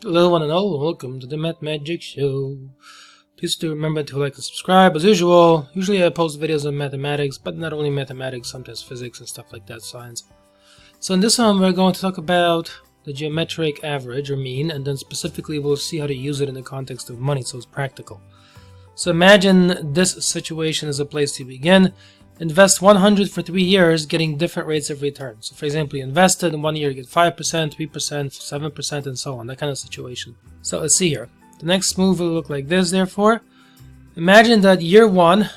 Hello one and all, welcome to the Math Magic Show. Please do remember to like and subscribe as usual. Usually I post videos on mathematics, but not only mathematics, sometimes physics and stuff like that, science. So in this one we're going to talk about the geometric average or mean, and then specifically we'll see how to use it in the context of money, so it's practical. So imagine this situation is a place to begin. Invest 100 for 3 years, getting different rates of return. So for example, you invested in 1 year, you get 5%, 3%, 7%, and so on, that kind of situation. So let's see here. The next move will look like this, therefore. Imagine that year 1,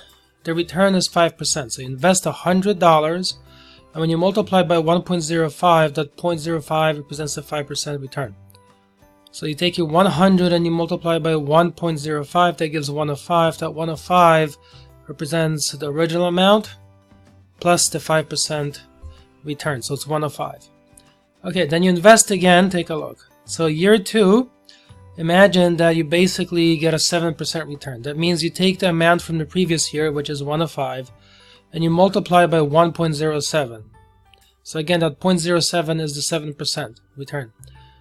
the return is 5%. So you invest $100, and when you multiply by 1.05, that 0.05 represents the 5% return. So you take your 100 and you multiply by 1.05, that gives 105. That 105 represents the original amount plus the 5% return, so it's 105. Okay, then you invest again, take a look. So year 2, imagine that you basically get a 7% return. That means you take the amount from the previous year, which is 105, and you multiply by 1.07. So again, that 0.07 is the 7% return.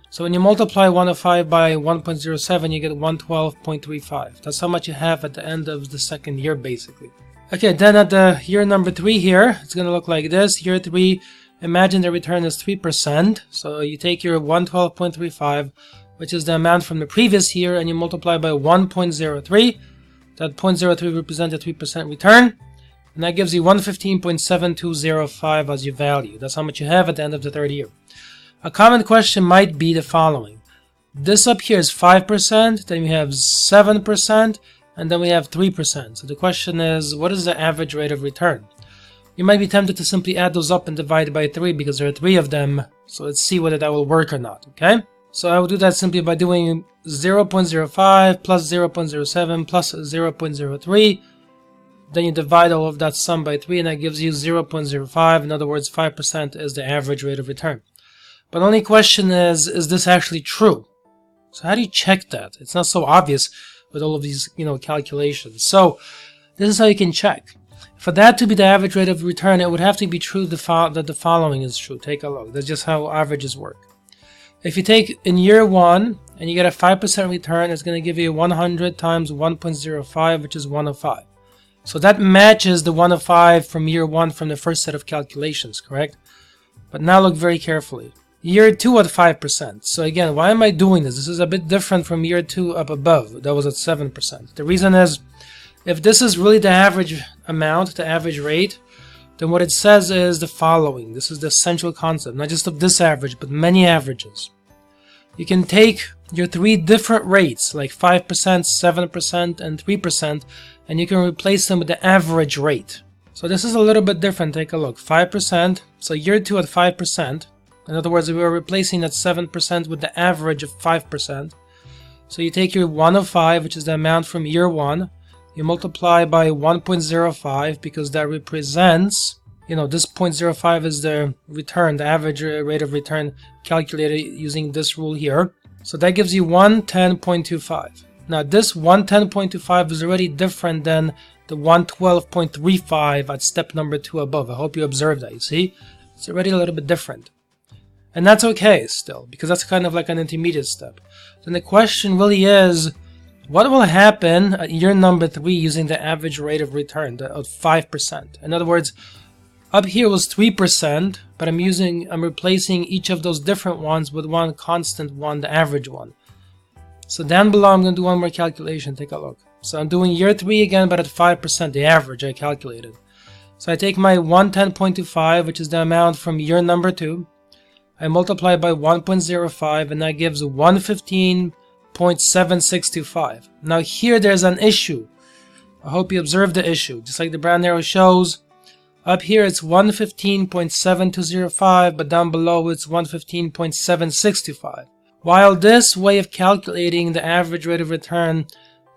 So when you multiply 105 by 1.07, you get 112.35. That's how much you have at the end of the second year, basically. Okay, then at the year number 3 here, it's going to look like this. Year 3, imagine the return is 3%. So you take your 112.35, which is the amount from the previous year, and you multiply by 1.03. That 0.03 represents a 3% return. And that gives you 115.7205 as your value. That's how much you have at the end of the third year. A common question might be the following. This up here is 5%, then we have 7%, and then we have 3%. So the question is, what is the average rate of return? You might be tempted to simply add those up and divide by 3 because there are 3 of them. So let's see whether that will work or not, okay? So I will do that simply by doing 0.05 plus 0.07 plus 0.03. Then you divide all of that sum by 3 and that gives you 0.05. In other words, 5% is the average rate of return. But the only question is this actually true? So how do you check that? It's not so obvious with all of these, calculations. So this is how you can check. For that to be the average rate of return, it would have to be true that the following is true. Take a look. That's just how averages work. If you take in year 1 and you get a 5% return, it's going to give you 100 times 1.05, which is 105. So that matches the 105 from year 1 from the first set of calculations, correct? But now look very carefully. Year 2 at 5%. So again, why am I doing this? This is a bit different from year 2 up above. That was at 7%. The reason is, if this is really the average amount, the average rate, then what it says is the following. This is the essential concept, not just of this average, but many averages. You can take your 3 different rates, like 5%, 7%, and 3%, and you can replace them with the average rate. So this is a little bit different. Take a look. 5%. So year 2 at 5%. In other words, we are replacing that 7% with the average of 5%. So you take your 105, which is the amount from year 1, you multiply by 1.05 because that represents, this 0.05 is the return, the average rate of return calculated using this rule here. So that gives you 110.25. Now this 110.25 is already different than the 112.35 at step number 2 above. I hope you observed that, you see? It's already a little bit different. And that's okay still, because that's kind of like an intermediate step. Then the question really is, what will happen at year number 3 using the average rate of return of 5%? In other words, up here was 3%, but I'm replacing each of those different ones with one constant one, the average one. So down below I'm going to do one more calculation. Take a look. So I'm doing year 3 again, but at 5%, the average I calculated. So I take my 110.25, which is the amount from year number 2. I multiply by 1.05 and that gives 115.7625. Now here there's an issue. I hope you observe the issue. Just like the brown arrow shows, up here it's 115.7205, but down below it's 115.7625. While this way of calculating the average rate of return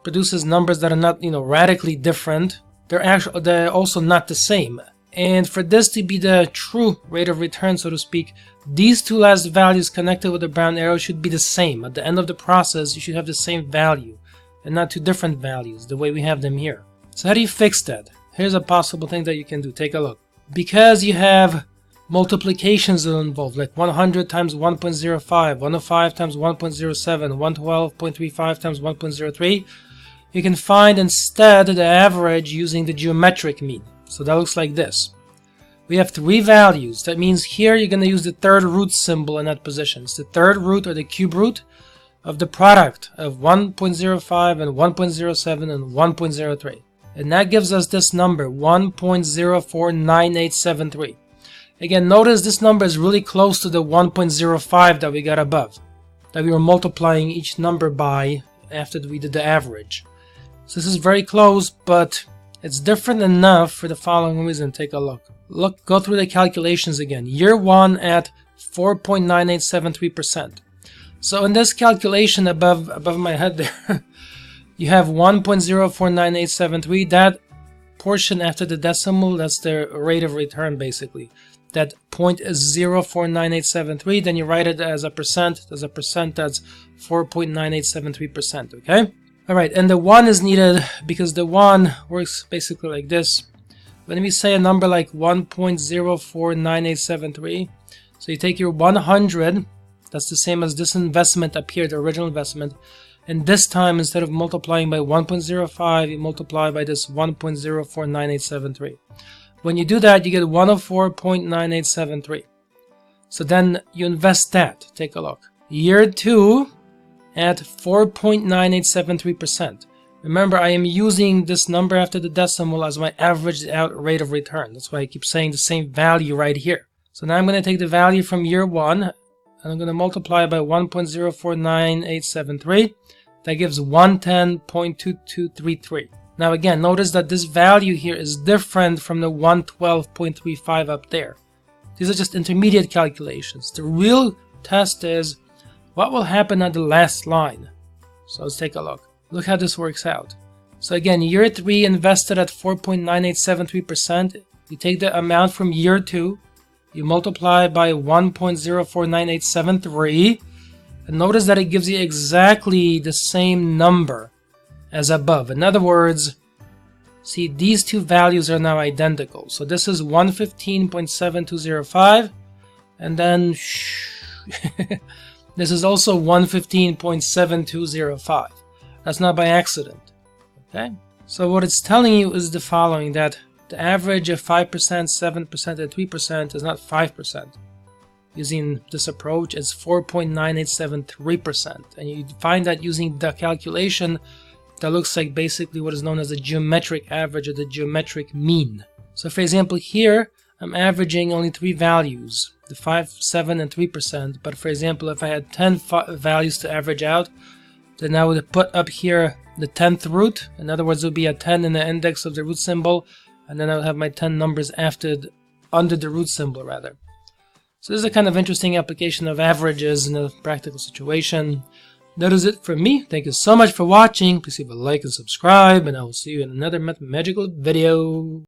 produces numbers that are not, radically different, they're also not the same. And for this to be the true rate of return, so to speak, these two last values connected with the brown arrow should be the same. At the end of the process, you should have the same value and not two different values, the way we have them here. So how do you fix that? Here's a possible thing that you can do. Take a look. Because you have multiplications are involved, like 100 times 1.05, 105 times 1.07, 112.35 times 1.03, you can find instead the average using the geometric mean. So that looks like this. We have three values. That means here you're going to use the third root symbol in that position. It's the third root or the cube root of the product of 1.05 and 1.07 and 1.03. And that gives us this number, 1.049873. Again, notice this number is really close to the 1.05 that we got above, that we were multiplying each number by after we did the average. So this is very close, but it's different enough for the following reason. Take a look. Go through the calculations again. Year 1 at 4.9873%. So in this calculation above my head there, you have 1.049873. That portion after the decimal, that's the rate of return basically. That point is 0.049873. Then you write it as a percent. As a percent, that's 4.9873%. Okay. All right, and the 1 is needed because the 1 works basically like this. When we say a number like 1.049873, so you take your 100, that's the same as this investment up here, the original investment, and this time instead of multiplying by 1.05, you multiply by this 1.049873. When you do that, you get 104.9873. So then you invest that. Take a look. Year 2 at 4.9873%. Remember, I am using this number after the decimal as my averaged out rate of return. That's why I keep saying the same value right here. So now I'm going to take the value from year 1 and I'm going to multiply by 1.049873. That gives 110.2233. Now again, notice that this value here is different from the 112.35 up there. These are just intermediate calculations. The real test is what will happen at the last line. So let's take a look. Look how this works out. So again, year 3 invested at 4.9873%. You take the amount from year 2, you multiply by 1.049873, and notice that it gives you exactly the same number as above. In other words, see, these two values are now identical. So this is 115.7205, and then this is also 115.7205. That's not by accident. Okay? So what it's telling you is the following, that the average of 5%, 7%, and 3% is not 5%. Using this approach, it's 4.9873%. And you find that using the calculation that looks like basically what is known as the geometric average or the geometric mean. So for example, here I'm averaging only 3 values, the 5, 7, and 3%. But for example, if I had 10 values to average out, then I would put up here the 10th root. In other words, it would be a 10 in the index of the root symbol, and then I would have my 10 numbers under the root symbol rather. So this is a kind of interesting application of averages in a practical situation. That is it from me. Thank you so much for watching. Please leave a like and subscribe, and I will see you in another mathematical video.